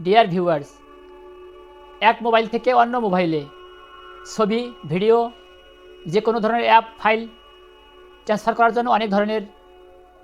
Dear viewers, এক mobile থেকে অন্য মোবাইলে ছবি, ভিডিও, যে কোনো ধরনের অ্যাপ, ফাইল ট্রান্সফার করার জন্য অনেক ধরনের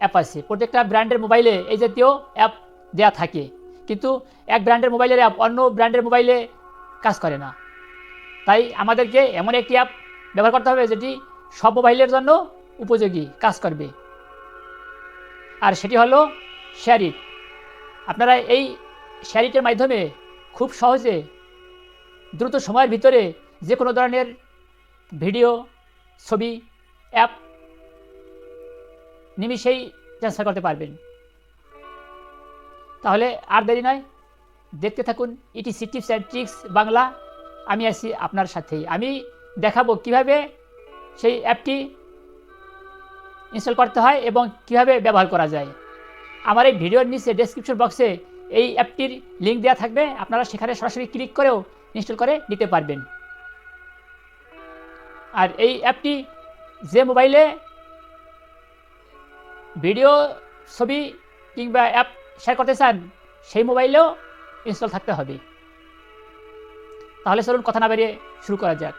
অ্যাপ আছে। প্রত্যেকটা ব্র্যান্ডের মোবাইলে এই জাতীয় অ্যাপ দেওয়া থাকে, কিন্তু এক ব্র্যান্ডের মোবাইলের অ্যাপ অন্য ব্র্যান্ডের মোবাইলে কাজ করে না। তাই আমাদেরকে এমন একটি অ্যাপ ব্যবহার করতে হবে যেটি সব মোবাইলের জন্য উপযোগী কাজ করবে, আর সেটি হলো SHAREit। আপনারা এই SHAREiটের মাধ্যমে খুব সহজে দ্রুত সময়ের ভিতরে যে কোনো ধরনের ভিডিও, ছবি, অ্যাপ নিমিষেই ট্রান্সফার করতে পারবেন। তাহলে আর দেরি নয়, দেখতে থাকুন etc tips and tricks Bangla. আমি আছি আপনার সাথেই। আমি দেখাবো কিভাবে সেই অ্যাপটি ইনস্টল করতে হয় এবং কিভাবে ব্যবহার করা যায়। আমার এই ভিডিওর নিচে ডেসক্রিপশন বক্সে এই অ্যাপটির লিঙ্ক দেওয়া থাকবে, আপনারা সেখানে সরাসরি ক্লিক করেও ইনস্টল করে নিতে পারবেন। আর এই অ্যাপটি যে মোবাইলে ভিডিও, ছবি কিংবা অ্যাপ শেয়ার করতে চান সেই মোবাইলেও ইনস্টল থাকতে হবে। তাহলে চলুন কথা না বেরিয়ে শুরু করা যাক।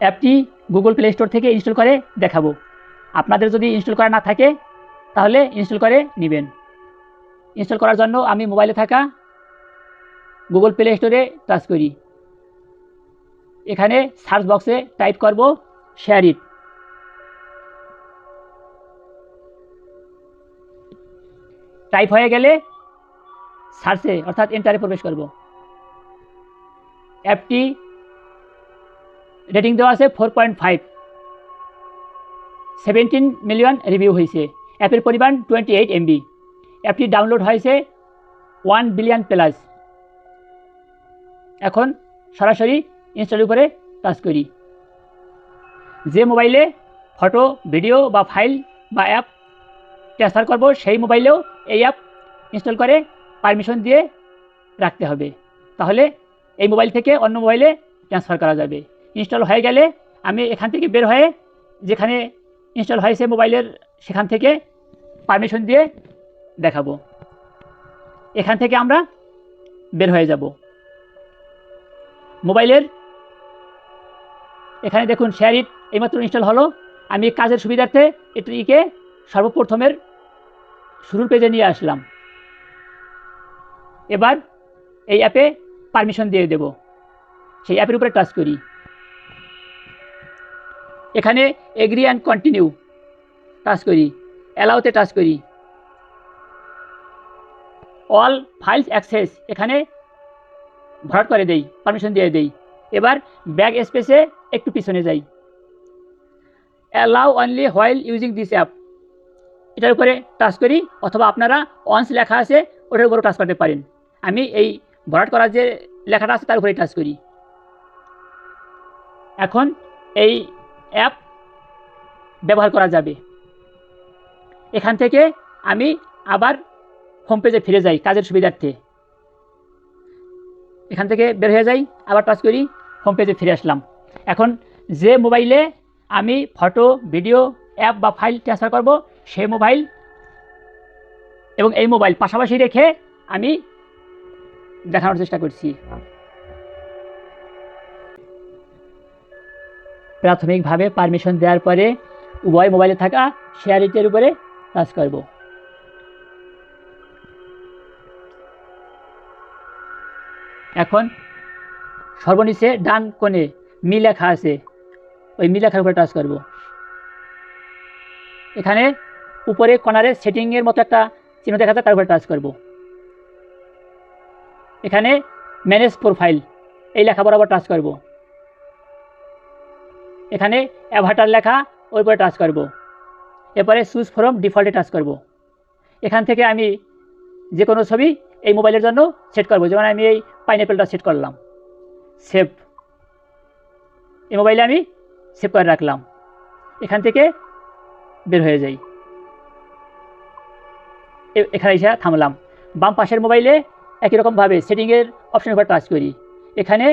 অ্যাপটি গুগল প্লে স্টোর থেকে ইনস্টল করে দেখাবো। আপনাদের যদি ইনস্টল করা না থাকে তাহলে ইনস্টল করে নেবেন। ইনস্টল করার জন্য আমি মোবাইলে থাকা গুগল প্লে স্টোরে টাচ করি। এখানে সার্চ বক্সে টাইপ করব SHAREit। টাইপ হয়ে গেলে সার্চে অর্থাৎ এন্টারে প্রবেশ করব। অ্যাপটি রেটিং দেওয়া আছে 4.5, 17 মিলিয়ন রিভিউ হয়েছে। অ্যাপের পরিমাণ 28 MB। অ্যাপটি ডাউনলোড হয়েছে 1 বিলিয়ন প্লাস। এখন সরাসরি ইনস্টলের উপরে টাচ করি। যে মোবাইলে ফটো, ভিডিও বা ফাইল বা অ্যাপ ট্রান্সফার করব সেই মোবাইলেও এই অ্যাপ ইনস্টল করে পারমিশন দিয়ে রাখতে হবে, তাহলে এই মোবাইল থেকে অন্য মোবাইলে ট্রান্সফার করা যাবে। ইনস্টল হয়ে গেলে আমি এখান থেকে বের হয়ে যেখানে ইনস্টল হয়েছে মোবাইলের সেখান থেকে পারমিশন দিয়ে দেখাবো। এখান থেকে আমরা বের হয়ে যাব। মোবাইলের এখানে দেখুন SHAREit এইমাত্র ইনস্টল হলো। আমি কাজের সুবিধার্থে এটিকে সর্বপ্রথমের শুরুর পেজে নিয়ে আসলাম। এবার এই অ্যাপে পারমিশন দিয়ে দেব। সেই অ্যাপের উপরে টাচ করি। এখানে এগ্রি অ্যান্ড কন্টিনিউ টাচ করি, অ্যালাউতে টাচ করি, অল ফাইলস অ্যাক্সেস এখানে ভরাট করে দেই, পারমিশন দিয়ে দেই। এবার ব্যাক স্পেসে একটু পিছনে যাই, allow only while using this app এটার উপরে টাচ করি, অথবা আপনারা অনস লেখা আছে ওটার উপরে টাচ করতে পারেন। আমি এই ভরাট করার যে লেখাটা আছে তার উপরে টাচ করি। এখন এই অ্যাপ ব্যবহার করা যাবে। এখান থেকে আমি আবার হোম পেজে ফিরে যাই কাজের সুবিধার্থে। এখান থেকে বের হয়ে যাই, আবার টাচ করি, হোম পেজে ফিরে আসলাম। এখন যে মোবাইলে আমি ফটো, ভিডিও, অ্যাপ বা ফাইল ট্রান্সফার করব সেই মোবাইল এবং এই মোবাইল পাশাপাশি রেখে আমি দেখানোর চেষ্টা করছি। প্রাথমিকভাবে পারমিশন দেওয়ার পরে উভয় মোবাইলে থাকা SHAREiটের উপরে টাচ করব। এখন সর্বনিচে ডান কোণে মি লেখা আছে, ওই মি লেখার উপরে টাচ করব। এখানে উপরে কর্নারে সেটিংয়ের মতো একটা চিহ্ন দেখা যায়, তার উপরে টাচ করব। এখানে ম্যানেজ প্রোফাইল এই লেখা বরাবর টাচ করব। এখানে অ্যাভাটার লেখা ওর উপরে টাচ করব। এরপরে চুজ ফ্রম ডিফল্টে টাচ করব। এখান থেকে আমি যে কোনো ছবি এই মোবাইলের জন্য সেট করব। যেমন আমি এই পাইনঅ্যাপেলটা সেট করলাম, সেভ, এই মোবাইলে আমি সেভ করে রাখলাম। এখান থেকে বের হয়ে যাই, এখানে এসে থামলাম। বাম পাশের মোবাইলে একই রকমভাবে সেটিংয়ের অপশনের উপর টাচ করি, এখানে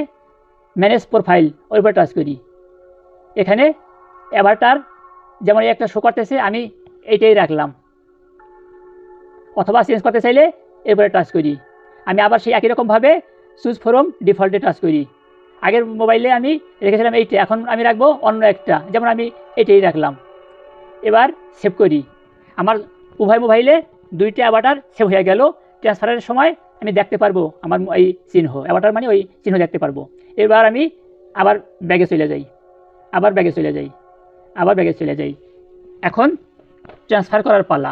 ম্যানেজ প্রোফাইল ওর উপর টাচ করি। এখানে অ্যাভাটার যেমন একটা শো করতেছে আমি এইটাই রাখলাম, অথবা চেঞ্জ করতে চাইলে এরপরে টাচ করি। আমি আবার সেই একই রকমভাবে চুজ ফ্রম ডিফল্টে টাচ করি। আগের মোবাইলে আমি রেখেছিলাম এইটা, এখন আমি রাখবো অন্য একটা, যেমন আমি এইটাই রাখলাম। এবার সেভ করি। আমার উভয় মোবাইলে দুইটা অ্যাভাটার সেভ হয়ে গেল। ট্রান্সফারের সময় আমি দেখতে পারবো আমার এই চিহ্ন, অ্যাভাটার মানে ওই চিহ্ন দেখতে পারবো। এবার আমি আবার ব্যাগে চলে যাই, আবার ব্যাগে চলে যাই, আবার ব্যাগে চলে যাই। এখন ট্রান্সফার করার পালা।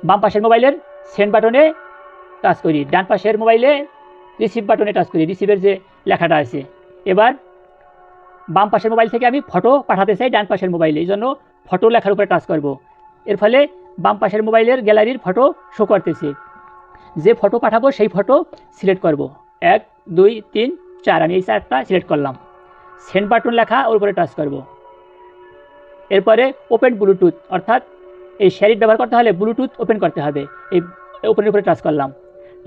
বাম পাশের মোবাইলের সেন্ড বাটনে টাচ করি, ডান পাশের মোবাইলে রিসিভ বাটনে টাচ করি, রিসিভের যে লেখাটা আছে। এবার বাম পাশের মোবাইল থেকে আমি ফটো পাঠাতে চাই ডান পাশের মোবাইলে, এই জন্য ফটো লেখার উপরে টাচ করব। এর ফলে বাম পাশের মোবাইলের গ্যালারির ফটো শো করতেছে। যে ফটো পাঠাবো সেই ফটো সিলেক্ট করব, 1 2 3 4, আমি এই 4টা সিলেক্ট করলাম। সেন্ড বাটন লেখা ওর উপরে টাচ করব। এরপরে ওপেন ব্লুটুথ, অর্থাৎ এই SHAREit ব্যবহার করতে হলে ব্লুটুথ ওপেন করতে হবে, এই ওপেনের উপরে টাচ করলাম।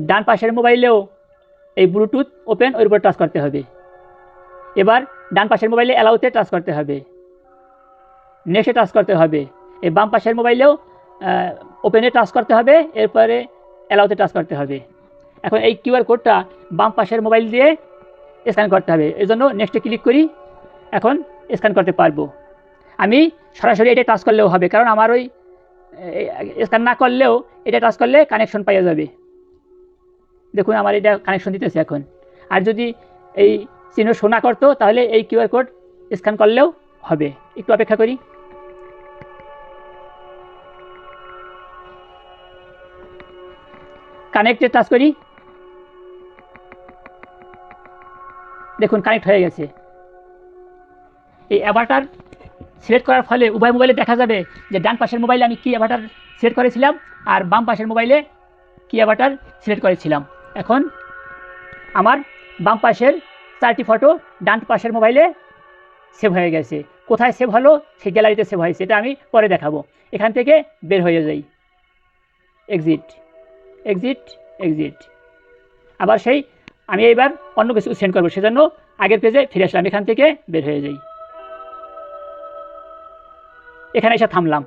ডান পাশের মোবাইলেও এই ব্লুটুথ ওপেন ওর উপরে টাচ করতে হবে। এবার ডান পাশের মোবাইলে অ্যালাউতে টাচ করতে হবে, নেক্সটে টাচ করতে হবে। এই বাম পাশের মোবাইলেও ওপেনে টাচ করতে হবে, এরপরে অ্যালাউতে টাচ করতে হবে। এখন এই কিউআর কোডটা বাম পাশের মোবাইল দিয়ে স্ক্যান করতে হবে, এই জন্য নেক্সটে ক্লিক করি। এখন স্ক্যান করতে পারবো। আমি সরাসরি এটা টাচ করলেও হবে, কারণ আমার ওই স্ক্যান না করলেও এটা টাচ করলে কানেকশন পাওয়া যাবে। দেখুন আমার এটা কানেকশন দিতেছে এখন। আর যদি এই চিহ্ন শো না করতো তাহলে এই কিউআর কোড স্ক্যান করলেও হবে। একটু অপেক্ষা করি। কানেক্টে টাচ করি, দেখুন কানেক্ট হয়ে গেছে। এই অ্যাভাটার সিলেক্ট করার ফলে উভয় মোবাইলে দেখা যাবে যে ডান পাশের মোবাইলে আমি কী অ্যাভাটার সিলেক্ট করেছিলাম আর বাম পাশের মোবাইলে কী অ্যাভাটার সিলেক্ট করেছিলাম। এখন আমার বাম পাশের 4টি ফটো ডান পাশের মোবাইলে সেভ হয়ে গেছে। কোথায় সেভ হলো? সেই গ্যালারিতে সেভ হয়েছে, এটা আমি পরে দেখাবো। এখান থেকে বের হয়ে যাই, এক্সিট, এক্সিট, এক্সিট। আবার সেই আমি এইবার অন্য কিছু সেন্ড করবো, সেজন্য আগের পেজে ফিরে আসলাম, এখান থেকে বের হয়ে যাই। এখানে এসে থামলাম।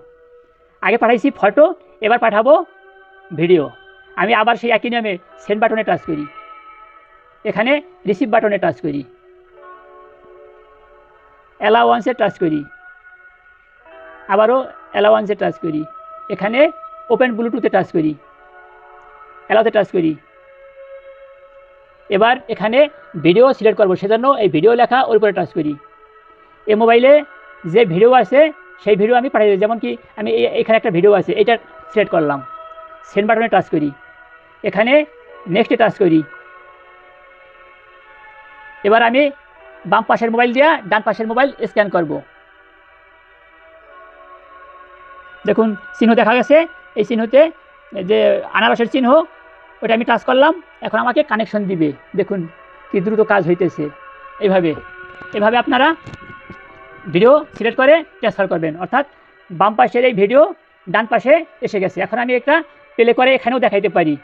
আগে পাঠাইছি ফটো, এবার পাঠাবো ভিডিও। আমি আবার সেই একই নিয়মে সেন্ড বাটনে টাচ করি, এখানে রিসিভ বাটনে টাচ করি, অ্যালাউ ওয়ান্সে টাচ করি, আবারও অ্যালাউ ওয়ান্সে টাচ করি, এখানে ওপেন ব্লুটুথে টাচ করি, অ্যালাউতে টাচ করি। এবার এখানে ভিডিও সিলেক্ট করবো, সেজন্য এই ভিডিও লেখা ওর উপরে টাচ করি। এই মোবাইলে যে ভিডিও আছে সেই ভিডিও আমি পাঠিয়ে দিই। যেমন কি আমি এখানে একটা ভিডিও আছে, এটা সিলেক্ট করলাম, সেন্ড বাটনে টাচ করি, এখানে নেক্সটে টাচ করি। এবার আমি বাম পাশের মোবাইল দিয়ে ডান পাশের মোবাইল স্ক্যান করব। দেখুন চিহ্ন দেখা গেছে, এই চিহ্নতে যে আনারসের চিহ্ন ওটা আমি টাচ করলাম। এখন আমাকে কানেকশন দিবে, দেখুন কি দ্রুত কাজ হইতেছে। এভাবে আপনারা ভিডিও সিলেক্ট করে ট্রান্সফার করবেন, অর্থাৎ বাম পাশের এই ভিডিও ডান পাশে এসে গেছে। এখন আমি একটা প্লে করে এখানেও দেখাইতে পারি,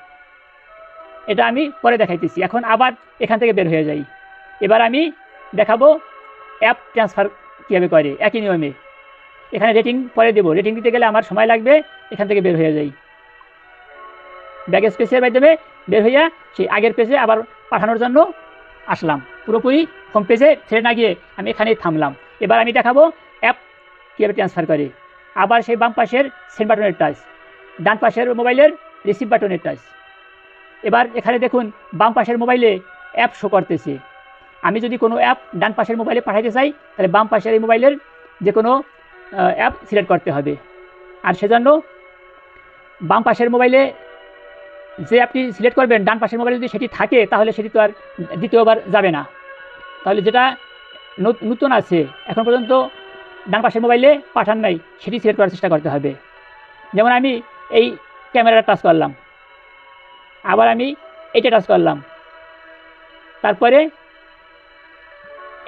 এটা আমি পরে দেখাইতেছি। এখন আবার এখান থেকে বের হয়ে যাই। এবার আমি দেখাবো অ্যাপ ট্রান্সফার কীভাবে করে, একই নিয়মে। এখানে রেটিং পরে দেবো, রেটিং দিতে গেলে আমার সময় লাগবে। এখান থেকে বের হয়ে যাই, ব্যাক স্পেসের মাধ্যমে বের হইয়া সেই আগের পেজে আবার পাঠানোর জন্য আসলাম। পুরোপুরি হোম পেজে ফিরে না গিয়ে আমি এখানেই থামলাম। এবার আমি দেখাবো অ্যাপ কীভাবে ট্রান্সফার করে। আবার সেই বাম পাশের সেন্ড বাটনের টাচ, ডান পাশের মোবাইলের রিসিভ বাটনের টাচ। এবার এখানে দেখুন বাম পাশের মোবাইলে অ্যাপ শো করতেছে। আমি যদি কোনো অ্যাপ ডান পাশের মোবাইলে পাঠাতে চাই তাহলে বাম পাশের এই মোবাইলের যে কোনো অ্যাপ সিলেক্ট করতে হবে। আর সেজন্য বাম পাশের মোবাইলে যে অ্যাপটি সিলেক্ট করবেন ডান পাশের মোবাইলে যদি সেটি থাকে তাহলে সেটি তো আর দ্বিতীয়বার যাবে না। তাহলে যেটা নতুন আছে এখন পর্যন্ত ডান পাশের মোবাইলে পাঠান নাই সেটি সিলেক্ট করার চেষ্টা করতে হবে। যেমন আমি এই ক্যামেরাটা টাচ করলাম, আবার আমি এটা টাচ করলাম, তারপরে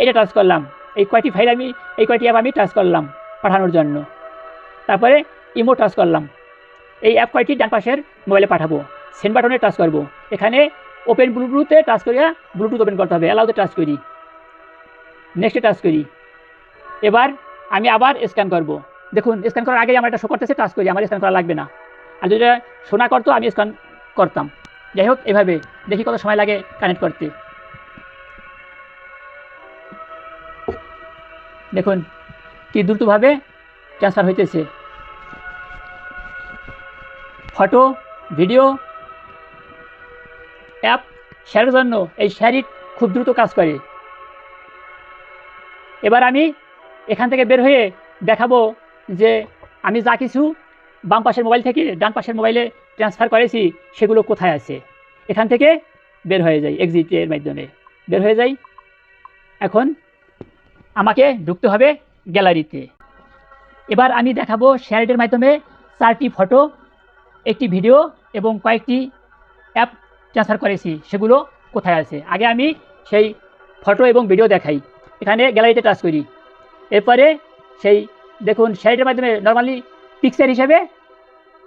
এটা টাচ করলাম। এই কয়টি ফাইল আমি এই কয়টি অ্যাপ আমি টাচ করলাম পাঠানোর জন্য। তারপরে ইমো টাচ করলাম। এই অ্যাপ কয়টি ডান পাশের মোবাইলে পাঠাবো। সেন্ড বাটনে টাচ করব। এখানে ওপেন ব্লুটুথে টাচ করিয়া ব্লুটুথ ওপেন করতে হবে। অ্যালাউতে টাচ করি, নেক্সটে টাচ করি। এবার আমি আবার স্ক্যান করব। দেখুন স্ক্যান করার আগেই আমার এটা শো করতেছে, টাচ করি, আমার স্ক্যান করা লাগবে না। আর যদি শো না করতো আমি স্ক্যান করতাম। যাই হোক, এভাবে দেখি কত সময় লাগে কানেক্ট করতে। দেখুন কি দ্রুতভাবে ট্রান্সফার হইতেছে। ফটো, ভিডিও অ্যাপ শেয়ারের জন্য এই SHAREit খুব দ্রুত কাজ করে। এবার আমি এখান থেকে বের হয়ে দেখাবো যে আমি যা কিছু বাম পাশের মোবাইল থেকে ডান পাশের মোবাইলে ট্রান্সফার করেছি সেগুলো কোথায় আছে। এখান থেকে বের হয়ে যাই, এক্সিটের মাধ্যমে বের হয়ে যাই। এখন আমাকে ঢুকতে হবে গ্যালারিতে। এবার আমি দেখাবো SHAREiটের মাধ্যমে 4টি ফটো, একটি ভিডিও এবং কয়েকটি অ্যাপ ট্রান্সফার করেছি সেগুলো কোথায় আছে। আগে আমি সেই ফটো এবং ভিডিও দেখাই। এখানে গ্যালারিতে টাচ করি। এরপরে সেই দেখুন SHAREiটের মাধ্যমে নর্মালি পিকচার হিসেবে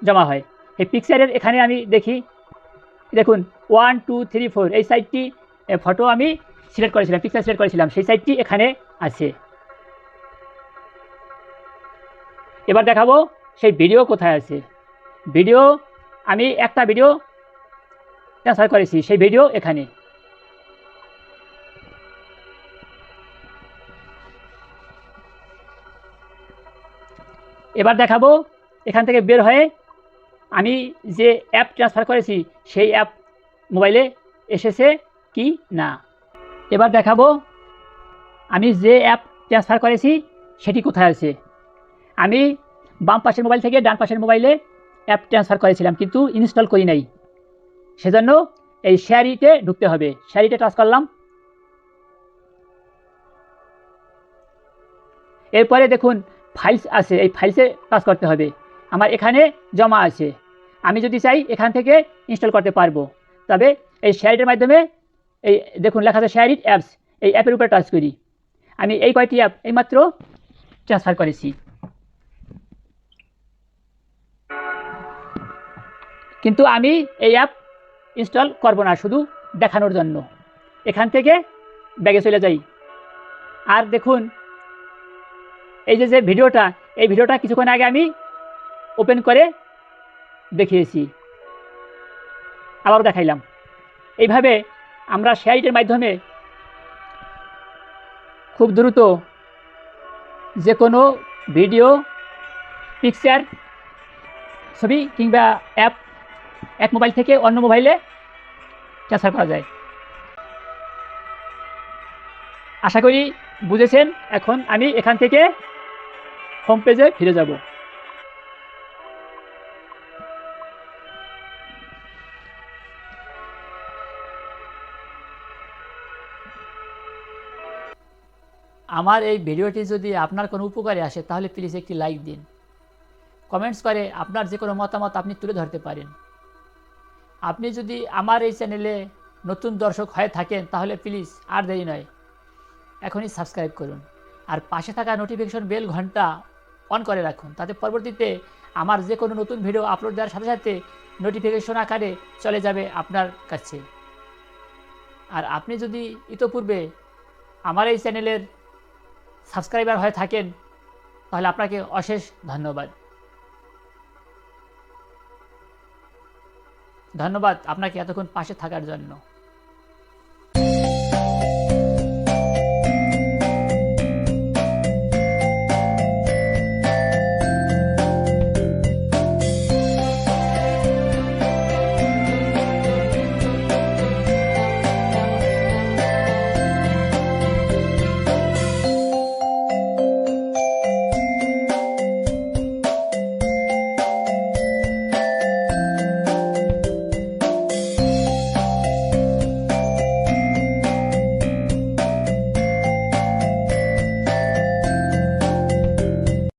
জমা হয়। এই পিকচারের এখানে আমি দেখি, দেখুন 1 2 3 4 এই সাইটটি ফটো আমি সিলেক্ট করেছিলাম, পিকচার সিলেক্ট করেছিলাম, সেই সাইটটি এখানে আছে। এবার দেখাবো সেই ভিডিও কোথায় আছে। ভিডিও আমি একটা ভিডিও ট্রান্সফার করেছি, সেই ভিডিও এখানে। এবার দেখাবো এখান থেকে বের হয়ে আমি যে অ্যাপ ট্রান্সফার করেছি সেই অ্যাপ মোবাইলে এসেছে কি না। এবার দেখাবো আমি যে অ্যাপ ট্রান্সফার করেছি সেটি কোথায় আছে। আমি বাম পাশের মোবাইল থেকে ডান পাশের মোবাইলে অ্যাপ ট্রান্সফার করেছিলাম কিন্তু ইনস্টল করি নাই, সেজন্য এই SHAREiটে ঢুকতে হবে। SHAREiটে টাচ করলাম। এরপরে দেখুন ফাইলস আছে, এই ফাইলসে টাচ করতে হবে। আমার এখানে জমা আছে, আমি যদি চাই এখান থেকে ইনস্টল করতে পারবো। তবে এই SHAREiটের মাধ্যমে এই দেখুন লেখা আছে SHAREit অ্যাপস, এই অ্যাপের উপরে টাচ করি। আমি এই কয়টি অ্যাপ এইমাত্র ট্রান্সফার করেছি, কিন্তু আমি এই অ্যাপ ইনস্টল করব না, শুধু দেখানোর জন্য। এখান থেকে ব্যাগে চলে যাই। আর দেখুন এই যে ভিডিওটা, এই ভিডিওটা কিছুক্ষণ আগে আমি ওপেন করে দেখিয়েছি, আবারও দেখাইলাম। এইভাবে আমরা SHAREiটের মাধ্যমে খুব দ্রুত যে কোনো ভিডিও, পিকচার, ছবি কিংবা অ্যাপ এক মোবাইল থেকে অন্য মোবাইলে ট্রান্সফার করা যায়। আশা করি বুঝেছেন। এখন আমি এখান থেকে হোম পেজে ফিরে যাব। আমার এই ভিডিওটি যদি আপনার কোনো উপকারে আসে তাহলে প্লিজ একটি লাইক দিন। কমেন্টস করে আপনার যে কোনো মতামত আপনি তুলে ধরতে পারেন। আপনি যদি আমার এই চ্যানেলে নতুন দর্শক হয়ে থাকেন তাহলে প্লিজ আর দেরি নয়, এখনই সাবস্ক্রাইব করুন। আর পাশে থাকা নোটিফিকেশন বেল ঘন্টা অন করে রাখুন, তাতে পরবর্তীতে আমার যে কোনো নতুন ভিডিও আপলোড দেওয়ার সাথে সাথে নোটিফিকেশন আকারে চলে যাবে আপনার কাছে। আর আপনি যদি ইতোপূর্বে আমার এই চ্যানেলের সাবস্ক্রাইবার হয়ে থাকেন তাহলে আপনাকে অশেষ ধন্যবাদ। ধন্যবাদ আপনাকে এতক্ষণ পাশে থাকার জন্য।